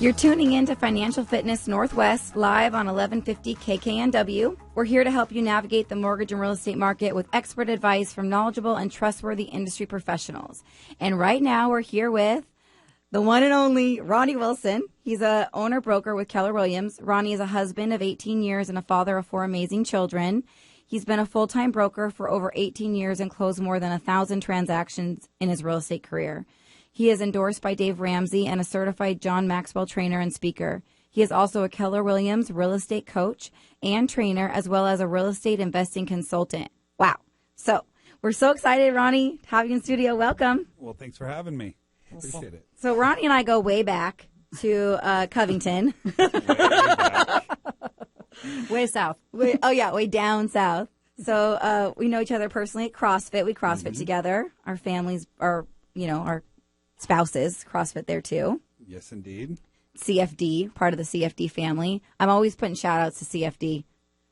You're tuning in to Financial Fitness Northwest live on 1150 KKNW. We're here to help you navigate the mortgage and real estate market with expert advice from knowledgeable and trustworthy industry professionals. And right now we're here with the one and only Ronny Wilson. He's a owner-broker with Keller Williams. Ronny is a husband of 18 years and a father of 4 amazing children. He's been a full-time broker for over 18 years and closed more than 1,000 transactions in his real estate career. He is endorsed by Dave Ramsey and a certified John Maxwell trainer and speaker. He is also a Keller Williams real estate coach and trainer, as well as a real estate investing consultant. Wow. So we're so excited, Ronny, to have you in studio. Welcome. Well, thanks for having me. Appreciate it. So Ronny and I go way back to Covington. Way south. Way down south. So we know each other personally at CrossFit. We CrossFit together. Our families are, our spouses CrossFit there too. Yes, indeed. CFD, part of the CFD family. I'm always putting shout outs to CFD.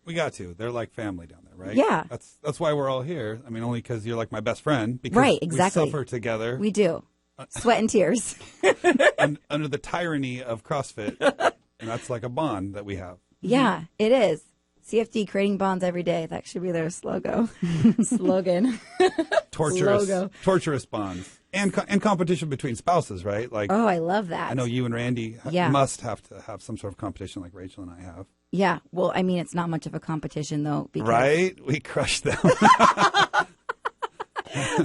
We got to. They're like family down there, right? Yeah. That's why we're all here. I mean, only because you're like my best friend. Because right, exactly. We suffer together. We do. Sweat and tears. Under the tyranny of CrossFit. And that's like a bond that we have. Yeah, it is. CFD, creating bonds every day. That should be their slogan. Torturous bonds. And competition between spouses, right? Like, oh, I love that. I know you and Randy must have to have some sort of competition like Rachel and I have. Yeah. Well, I mean, it's not much of a competition, though. Because... Right? We crushed them. Oh,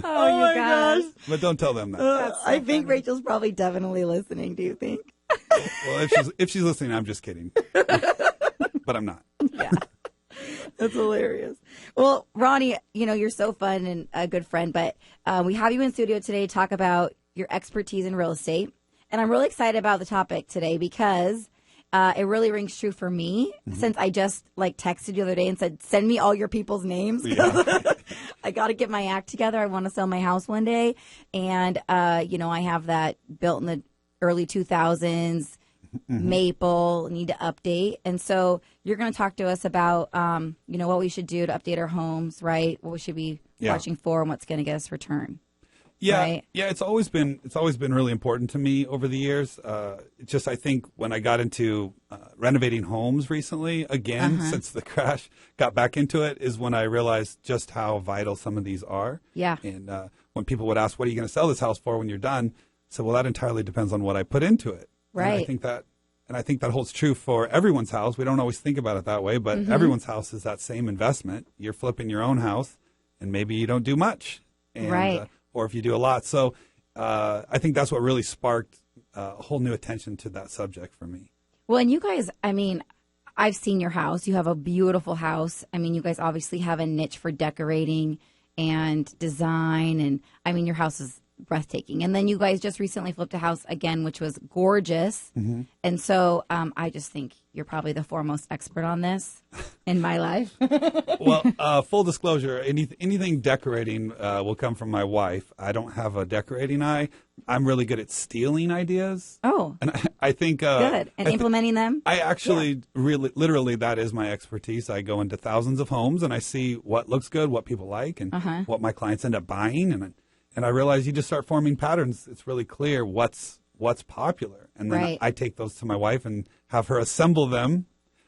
my gosh. But don't tell them that. I think Rachel's probably definitely listening. Do you think? Well, if she's listening, I'm just kidding. But I'm not. Yeah. That's hilarious. Well, Ronny, you're so fun and a good friend, but we have you in studio today to talk about your expertise in real estate. And I'm really excited about the topic today because it really rings true for me since I just texted you the other day and said, send me all your people's names. Yeah. I got to get my act together. I want to sell my house one day. And, I have that built in the early 2000s. Maple, need to update. And so you're going to talk to us about, what we should do to update our homes, right? What we should be watching for and what's going to get us return. Yeah. Right? Yeah. It's always been really important to me over the years. I think when I got into renovating homes recently, again, since the crash, got back into it, is when I realized just how vital some of these are. Yeah. And when people would ask, what are you going to sell this house for when you're done? I said, well, that entirely depends on what I put into it. Right. And I think that holds true for everyone's house. We don't always think about it that way, but everyone's house is that same investment. You're flipping your own house, and maybe you don't do much, or if you do a lot. So I think that's what really sparked a whole new attention to that subject for me. Well, and you guys, I've seen your house. You have a beautiful house. You guys obviously have a niche for decorating and design, and your house is breathtaking. And then you guys just recently flipped a house again, which was gorgeous. And so I just think you're probably the foremost expert on this in my life. Well, full disclosure, anything decorating will come from my wife. I don't have a decorating eye. I'm really good at stealing ideas. Oh. And I think... good. And implementing them? I actually literally, that is my expertise. I go into thousands of homes and I see what looks good, what people like, and what my clients end up buying. And I realize you just start forming patterns. It's really clear what's popular. And then I take those to my wife and have her assemble them.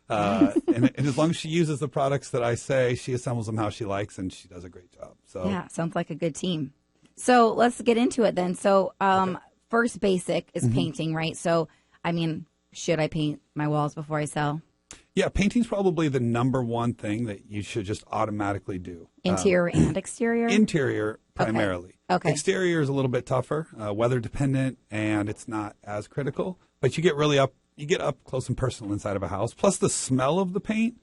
And as long as she uses the products that I say, she assembles them how she likes, and she does a great job. So yeah, sounds like a good team. So let's get into it then. So first basic is painting, right? So, should I paint my walls before I sell? Yeah, painting's probably the number one thing that you should just automatically do. Interior and exterior? Interior primarily. Okay. Exterior is a little bit tougher, weather dependent, and it's not as critical. But you get up close and personal inside of a house. Plus the smell of the paint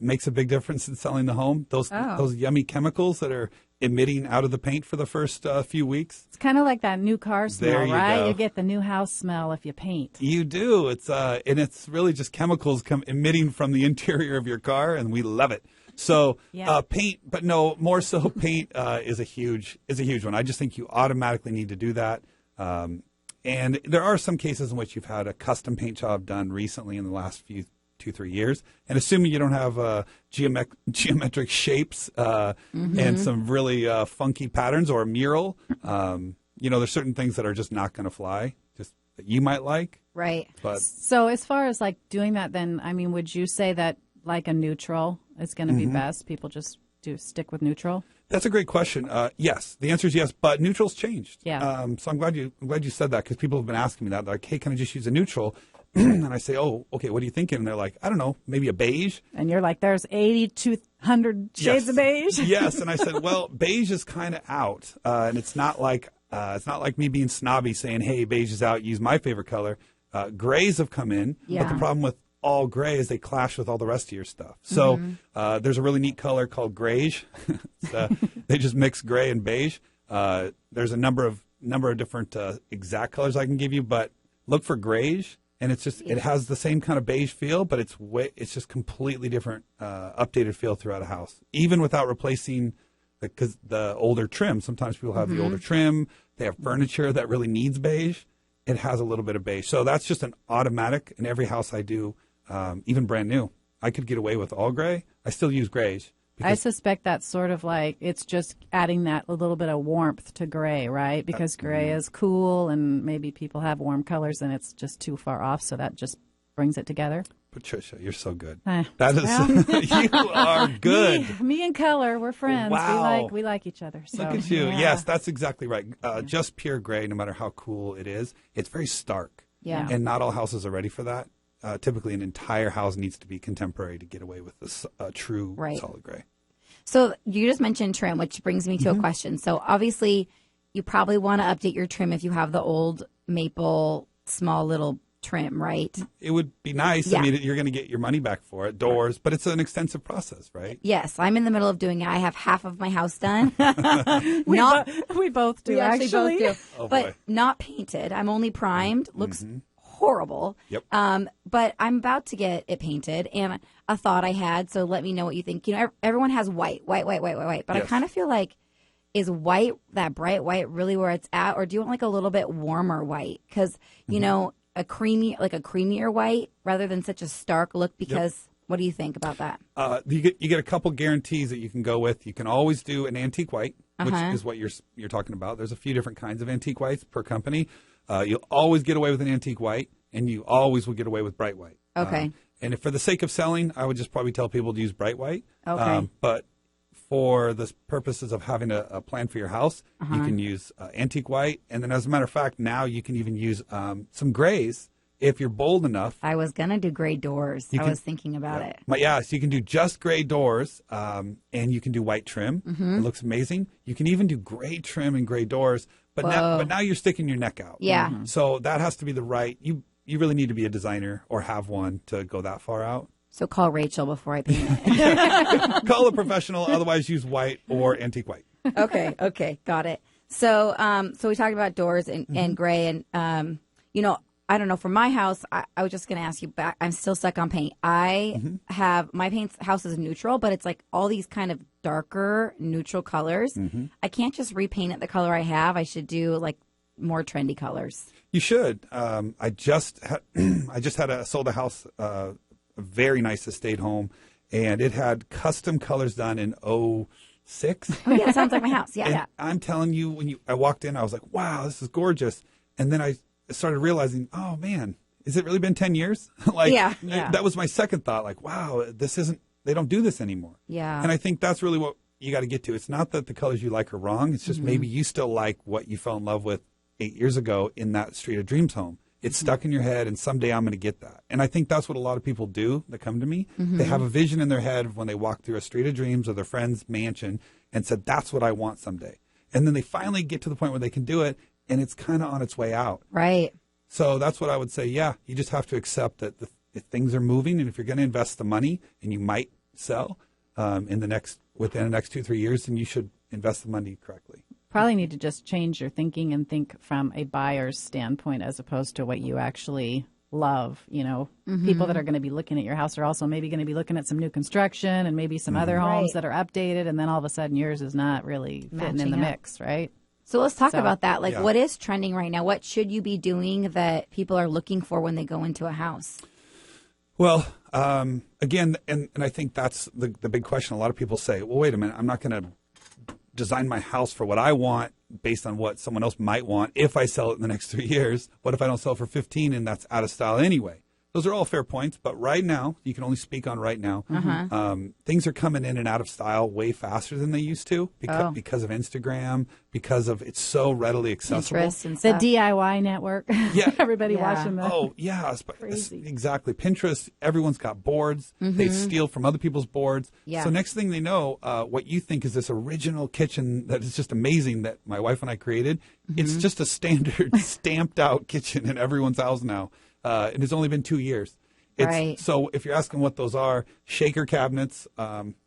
makes a big difference in selling the home. Those yummy chemicals that are emitting out of the paint for the first few weeks. It's kind of like that new car smell, right? Go. You get the new house smell if you paint. You do. It's and it's really just chemicals emitting from the interior of your car, and we love it. So paint, but no, more so paint is a huge one. I just think you automatically need to do that. And there are some cases in which you've had a custom paint job done recently in the last 2-3 years, and assuming you don't have geometric shapes and some really funky patterns or a mural, there's certain things that are just not going to fly. Just that you might like. Right. But So as far as like doing that, then, I mean, would you say that like a neutral is going to be best? People just stick with neutral? that's a great question. Yes, the answer is yes, but neutral's changed. Yeah. So I'm glad you said that because people have been asking me that. They're like, hey, can I just use a neutral? And I say, oh, okay, what are you thinking? And they're like, I don't know, maybe a beige. And you're like, there's 8,200 shades of beige. Yes, and I said, well, beige is kind of out, and it's not like me being snobby saying, hey, beige is out, use my favorite color. Grays have come in, but the problem with all gray is they clash with all the rest of your stuff. So there's a really neat color called grayish. They just mix gray and beige. There's a number of different exact colors I can give you, but look for grayish. And it's just, it has the same kind of beige feel, but it's just completely different, updated feel throughout a house. Even without replacing, because the older trim, sometimes people have the older trim, they have furniture that really needs beige. It has a little bit of beige. So that's just an automatic in every house I do, even brand new. I could get away with all gray. I still use grays. I suspect that's sort of like it's just adding that a little bit of warmth to gray, right? Because gray is cool and maybe people have warm colors and it's just too far off. So that just brings it together. Patricia, you're so good. That is, you are good. Me and Keller, we're friends. Wow. We like each other. So. Look at you. Yeah. Yes, that's exactly right. Just pure gray, no matter how cool it is, it's very stark. Yeah. And not all houses are ready for that. Typically, an entire house needs to be contemporary to get away with this true solid gray. So you just mentioned trim, which brings me to a question. So obviously, you probably want to update your trim if you have the old maple small little trim, right? It would be nice. Yeah. I mean, you're going to get your money back for it, doors, but it's an extensive process, right? Yes, I'm in the middle of doing it. I have half of my house done. We both do, we actually. Both do. Oh, but boy. Not painted. I'm only primed. Looks horrible. Yep. But I'm about to get it painted, and a thought I had, so let me know what you think. You know, everyone has white. But Yes. I kind of feel like, is white, that bright white, really where it's at, or do you want like a little bit warmer white? Because, you know, a creamier white rather than such a stark look, because what do you think about that? You get a couple guarantees that you can go with. You can always do an antique white, which is what you're talking about. There's a few different kinds of antique whites per company. You'll always get away with an antique white, and you always will get away with bright white. Okay. And if for the sake of selling, I would just probably tell people to use bright white. Okay. But for the purposes of having a plan for your house, you can use antique white. And then as a matter of fact, now you can even use some grays if you're bold enough. I was going to do gray doors. I was thinking about it. But yeah, so you can do just gray doors and you can do white trim. It looks amazing. You can even do gray trim and gray doors. But now you're sticking your neck out. Yeah. So that has to be the right. You really need to be a designer or have one to go that far out. So call Rachel before I paint it. Call a professional. Otherwise, use white or antique white. Okay, got it. So we talked about doors and gray, and you know, I don't know. For my house, I was just going to ask you back. I'm still stuck on paint. I have my house is neutral, but it's like all these kind of darker neutral colors. I can't just repaint it the color I have. I should do like more trendy colors. You should. I just sold a house, a very nice estate home, and it had custom colors done in 2006. Oh yeah, sounds like my house. Yeah, yeah. I'm telling you, I walked in, I was like, wow, this is gorgeous. And then I started realizing, oh man, has it really been 10 years? That was my second thought. Like, wow, they don't do this anymore. Yeah. And I think that's really what you got to get to. It's not that the colors you like are wrong. It's just maybe you still like what you fell in love with 8 years ago in that Street of Dreams home. It's stuck in your head, and someday I'm going to get that. And I think that's what a lot of people do that come to me. They have a vision in their head when they walk through a Street of Dreams or their friend's mansion and said, that's what I want someday. And then they finally get to the point where they can do it, and it's kind of on its way out. Right. So that's what I would say. Yeah, you just have to accept that if things are moving, and if you're going to invest the money, and you might sell within the next 2-3 years, then you should invest the money correctly. Probably need to just change your thinking and think from a buyer's standpoint as opposed to what you actually love. You know, people that are going to be looking at your house are also maybe going to be looking at some new construction and maybe some other homes that are updated, and then all of a sudden yours is not really fitting in the mix, right? So let's talk about that. Like, what is trending right now? What should you be doing that people are looking for when they go into a house? Well, again, and I think that's the big question. A lot of people say, well, wait a minute, I'm not going to design my house for what I want based on what someone else might want if I sell it in the next 3 years. What if I don't sell it for 15 and that's out of style anyway? Those are all fair points, but right now, you can only speak on right now. Things are coming in and out of style way faster than they used to because of Instagram, because of it's so readily accessible. Pinterest and The stuff. DIY network. Yeah. Everybody watching that. Oh, yeah. Crazy. Exactly. Pinterest, everyone's got boards. They steal from other people's boards. Yeah. So next thing they know, what you think is this original kitchen that is just amazing that my wife and I created, it's just a standard stamped out kitchen in everyone's house now. It has only been 2 years. Right. So if you're asking what those are, shaker cabinets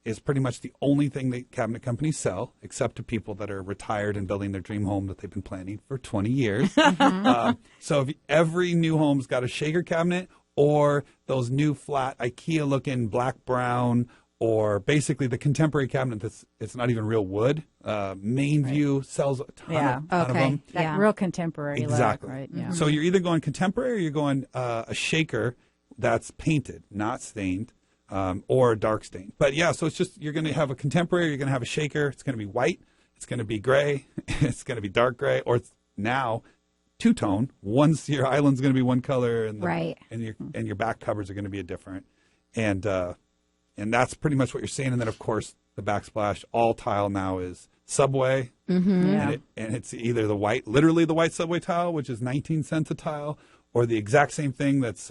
is pretty much the only thing that cabinet companies sell, except to people that are retired and building their dream home that they've been planning for 20 years. So if every new home's got a shaker cabinet or those new flat IKEA-looking black-brown or basically the contemporary cabinet it's not even real wood. Main View sells a ton of them. That real contemporary Exactly. look, right? Yeah. So you're either going contemporary or you're going a shaker that's painted, not stained, or a dark stain. But yeah, so it's just you're going to have a contemporary, you're going to have a shaker. It's going to be white, it's going to be gray, it's going to be dark gray, or it's now two-tone. Your island's going to be one color, and and your back cupboards are going to be a different. And that's pretty much what you're seeing. And then, of course, the backsplash, all tile now is subway. And it's either literally the white subway tile, which is 19 cents a tile, or the exact same thing that's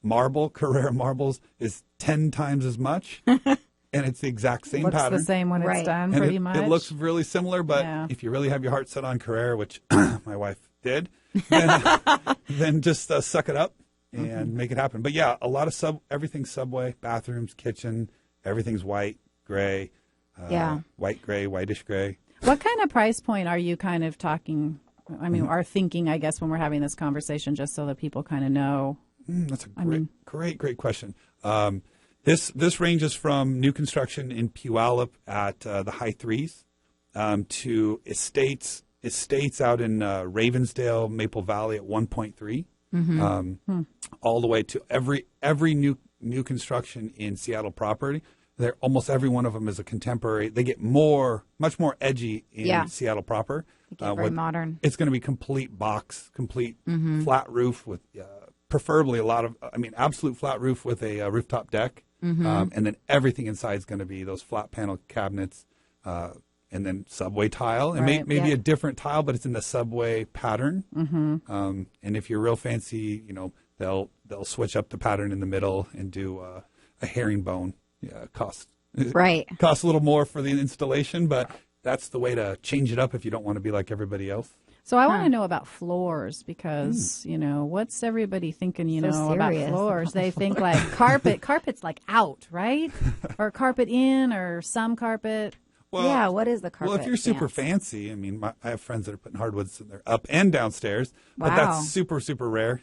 marble, Carrera marbles, is 10 times as much. And it's the exact same pattern. Looks the same when it's done, and pretty much. It looks really similar, but if you really have your heart set on Carrera, which my wife did, then just suck it up and make it happen. But yeah, a lot of everything's subway, bathrooms, kitchen, everything's white, gray, white, gray, whitish gray. What kind of price point are you kind of talking, are thinking, I guess, when we're having this conversation, just so that people kind of know? That's a great question. This ranges from new construction in Puyallup at the high threes to estates out in Ravensdale, Maple Valley at 1.3. All the way to every new construction in Seattle property. Almost every one of them is a contemporary. They get much more edgy in Seattle proper. They get very modern. It's going to be complete box, complete flat roof with preferably absolute flat roof with a rooftop deck. And then everything inside is going to be those flat panel cabinets. And then subway tile, and maybe a different tile, but it's in the subway pattern. And if you're real fancy, they'll switch up the pattern in the middle and do a herringbone. Yeah, costs a little more for the installation, but that's the way to change it up if you don't want to be like everybody else. So I want to know about floors because, what's everybody thinking, about floors? They think like carpet's like out, right? Or carpet in or some carpet. Well, what is the carpet? Well, if you're super fancy, I have friends that are putting hardwoods in their up and downstairs, but that's super, super rare.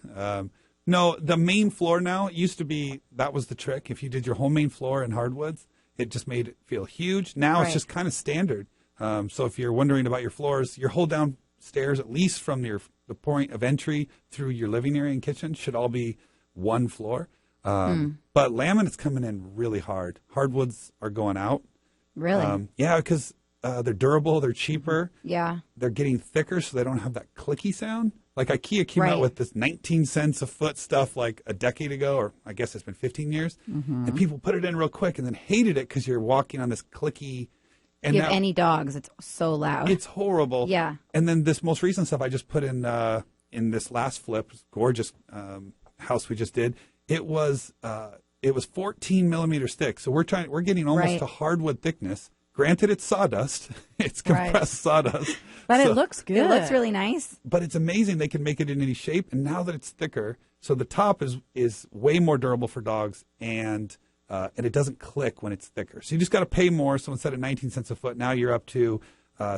No, the main floor now, it used to be, that was the trick. If you did your whole main floor in hardwoods, it just made it feel huge. Now it's just kind of standard. So if you're wondering about your floors, your whole downstairs, at least from the point of entry through your living area and kitchen, should all be one floor. But laminate's coming in really hard. Hardwoods are going out. Really? Yeah, because they're durable, they're cheaper. Yeah. They're getting thicker, so they don't have that clicky sound. Like IKEA came out with this 19 cents a foot stuff like a decade ago, or I guess it's been 15 years. And people put it in real quick and then hated it because you're walking on this clicky. And if you have any dogs, it's so loud. It's horrible. Yeah. And then this most recent stuff I just put in this last flip, gorgeous house we just did. It was 14 millimeters thick. So we're getting almost to hardwood thickness. Granted, it's sawdust. It's compressed sawdust. But it looks good. It looks really nice. But it's amazing they can make it in any shape. And now that it's thicker, so the top is way more durable for dogs, and it doesn't click when it's thicker. So you just got to pay more. So instead of 19 cents a foot, now you're up to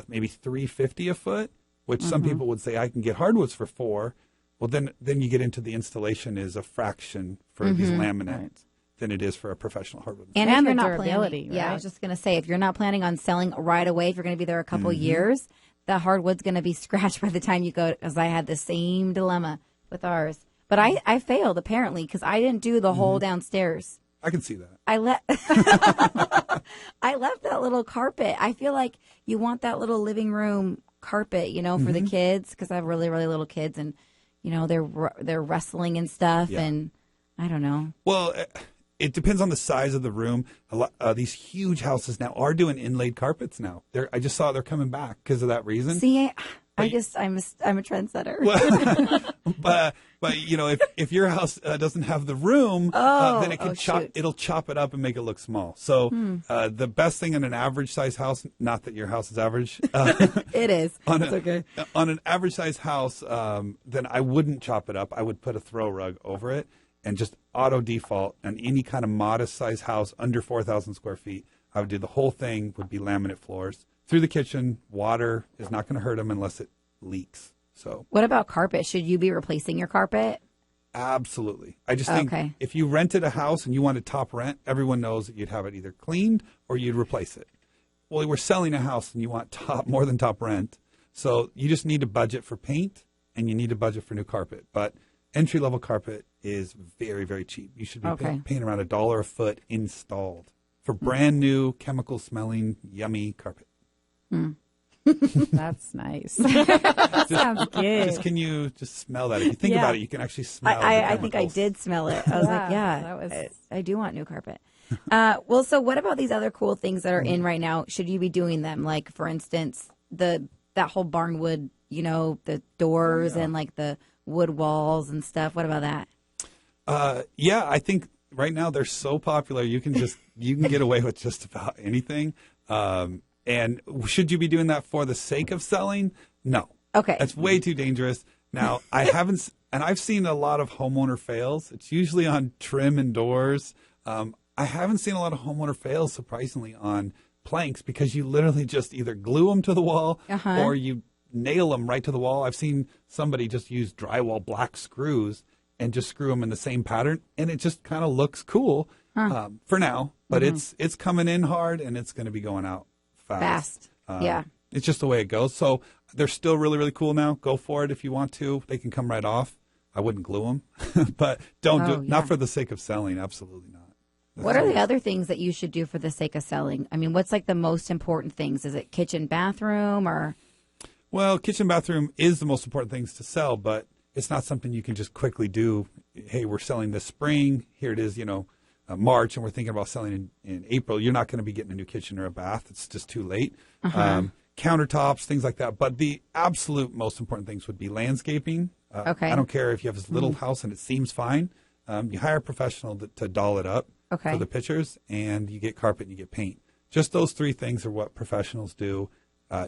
maybe $3.50 a foot, which some people would say I can get hardwoods for $4. Well, then you get into the installation is a fraction for these laminates than it is for a professional hardwood. And if you're the not durability, planning, I was just going to say, if you're not planning on selling right away, if you're going to be there a couple years, the hardwood's going to be scratched by the time you go, because I had the same dilemma with ours. But I failed, apparently, because I didn't do the whole downstairs. I can see that. I left that little carpet. I feel like you want that little living room carpet, for the kids, because I have really, really little kids, and they're wrestling and stuff, and I don't know. Well, it depends on the size of the room. These huge houses now are doing inlaid carpets now. I just saw they're coming back because of that reason. See, I'm a trendsetter. But if your house doesn't have the room, then it can it'll chop it up and make it look small. So the best thing in an average size house, not that your house is average. It is. It's okay. On an average size house, then I wouldn't chop it up. I would put a throw rug over it and just auto default. On any kind of modest size house under 4,000 square feet, I would do the whole thing would be laminate floors. Through the kitchen, water is not going to hurt them unless it leaks. So, what about carpet? Should you be replacing your carpet? Absolutely. I just think if you rented a house and you wanted top rent, everyone knows that you'd have it either cleaned or you'd replace it. Well, we're selling a house and you want more than top rent. So you just need to budget for paint and you need to budget for new carpet. But entry-level carpet is very, very cheap. You should be paying around $1 a foot installed for brand new, chemical-smelling, yummy carpet. That's nice. Sounds good. Can you just smell that? If you think about it, you can actually smell it. I think I did smell it. I was like, I do want new carpet. Well, so what about these other cool things that are in right now? Should you be doing them? Like, for instance, that whole barnwood, the doors and like the wood walls and stuff. What about that? I think right now they're so popular. You can get away with just about anything. And should you be doing that for the sake of selling? No. Okay. That's way too dangerous. Now, I've seen a lot of homeowner fails. It's usually on trim and doors. I haven't seen a lot of homeowner fails, surprisingly, on planks because you literally just either glue them to the wall or you nail them right to the wall. I've seen somebody just use drywall black screws and just screw them in the same pattern, and it just kind of looks cool for now. But it's coming in hard, and it's going to be going out fast. It's just the way it goes. So they're still really, really cool now. Go for it if you want to. They can come right off. I wouldn't glue them, but don't do it. Not for the sake of selling. Absolutely not. What are the other things that you should do for the sake of selling? I mean, what's like the most important things? Is it kitchen, bathroom, or? Well, kitchen, bathroom is the most important things to sell, but it's not something you can just quickly do. Hey, we're selling this spring. Here it is, March, and we're thinking about selling in April. You're not going to be getting a new kitchen or a bath. It's just too late. Countertops, things like that. But the absolute most important things would be landscaping. I don't care if you have this little house and it seems fine. You hire a professional to doll it up for the pictures, and you get carpet and you get paint. Just those three things are what professionals do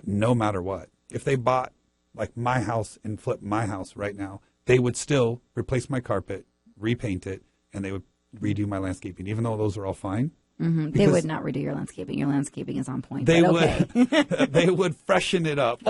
no matter what. If they bought like my house and flipped my house right now, they would still replace my carpet, repaint it, and they would redo my landscaping, even though those are all fine. They would not redo your landscaping. Your landscaping is on point. They would. They would freshen it up.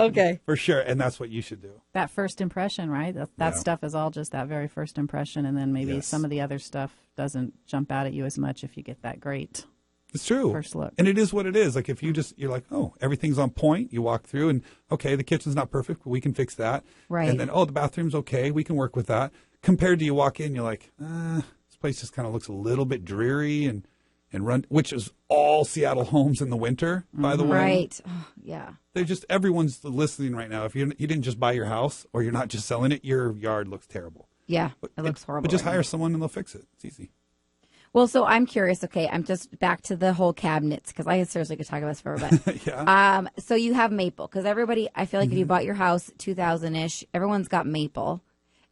For sure, and that's what you should do. That first impression, right? That stuff is all just that very first impression, and then maybe some of the other stuff doesn't jump out at you as much if you get that great. It's true. First look. And it is what it is. Like if you're like, oh, everything's on point. You walk through and the kitchen's not perfect, but we can fix that. Right. And then the bathroom's okay. We can work with that. Compared to you walk in, you're like, place just kind of looks a little bit dreary and run, which is all Seattle homes in the winter, by the way. Right. Oh, yeah. They're just, everyone's listening right now. If you didn't just buy your house or you're not just selling it, your yard looks terrible. Yeah, it looks horrible. But just hire someone and they'll fix it. It's easy. Well, so I'm curious. Okay, I'm just back to the whole cabinets because I seriously could talk about this forever. But so you have maple because everybody. I feel like if you bought your house 2000-ish, everyone's got maple,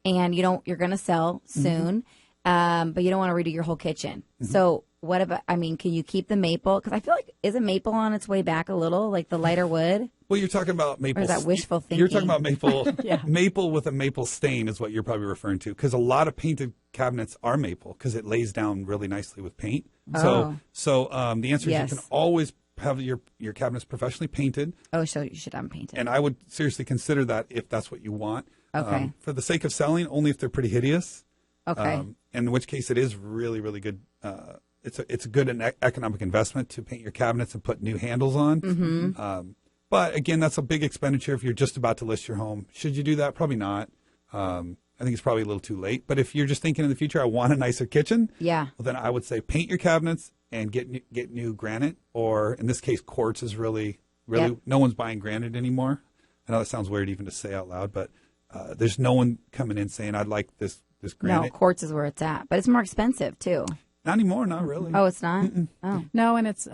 and you're going to sell soon, but you don't want to redo your whole kitchen. So what about? I mean, can you keep the maple? Because I feel like isn't maple on its way back a little, like the lighter wood? Well, you're talking about maple. Or is that wishful thinking? You're talking about maple. Maple with a maple stain is what you're probably referring to, because a lot of painted cabinets are maple because it lays down really nicely with paint. So the answer is you can always have your cabinets professionally painted. Oh, so you should have them painted. And I would seriously consider that if that's what you want. Okay. For the sake of selling, only if they're pretty hideous. Okay. In which case it is really, really good. It's a good economic investment to paint your cabinets and put new handles on. But again, that's a big expenditure if you're just about to list your home. Should you do that? Probably not. I think it's probably a little too late. But if you're just thinking in the future, I want a nicer kitchen, Yeah. well, then I would say paint your cabinets and get new granite, or in this case, quartz is really, Yep. no one's buying granite anymore. I know that sounds weird even to say out loud, but there's no one coming in saying, I'd like this No, granite. quartz is where it's at, but it's more expensive too. Not anymore, not really. Oh, it's not? Oh. No, and it's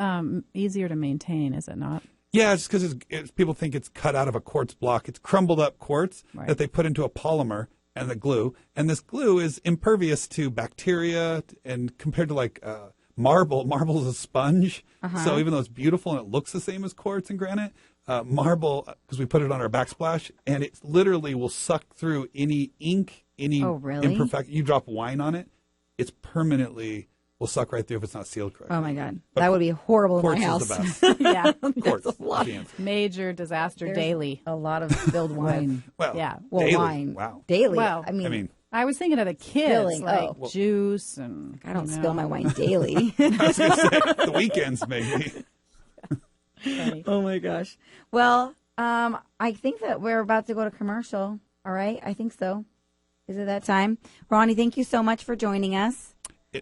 easier to maintain, is it not? Yeah, it's because people think it's cut out of a quartz block. It's crumbled up quartz Right. that they put into a polymer and the glue. And this glue is impervious to bacteria, and compared to like marble is a sponge. So even though it's beautiful and it looks the same as quartz and granite, marble, because we put it on our backsplash, and it literally will suck through any ink, any Oh, really? imperfect. You drop wine on it, it's permanently will suck right through if it's not sealed correctly. Oh, my God. That would be horrible in Quartz my is house. the best. Yeah. Quartz. a lot. is the answer. Major disaster daily. A lot of spilled wine. Well, Yeah. Well, daily. wine. Wow. Daily. Well, I mean, I was thinking of the kids, Spilling, like oh. juice and. I don't you know. spill my wine daily. I was going to say the weekends maybe. Funny. Oh my gosh. Well, I think that we're about to go to commercial. All right. I think so. Is it that time? Ronnie, thank you so much for joining us.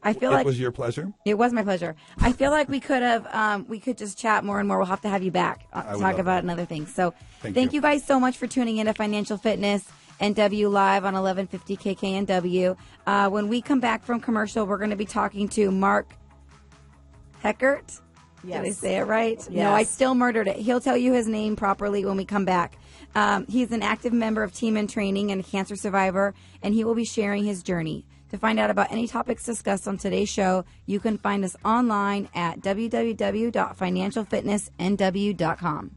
I feel it like was your pleasure. it was my pleasure. I feel like we could have, we could just chat more and more. We'll have to have you back, would talk love about that. another thing. So Thank you guys so much for tuning in to Financial Fitness NW Live on 1150 KKNW. When we come back from commercial, we're going to be talking to Mark Heckert. Yes. Did I say it right? Yes. No, I still murdered it. He'll tell you his name properly when we come back. He's an active member of Team in Training and a cancer survivor, and he will be sharing his journey. To find out about any topics discussed on today's show, you can find us online at www.financialfitnessnw.com.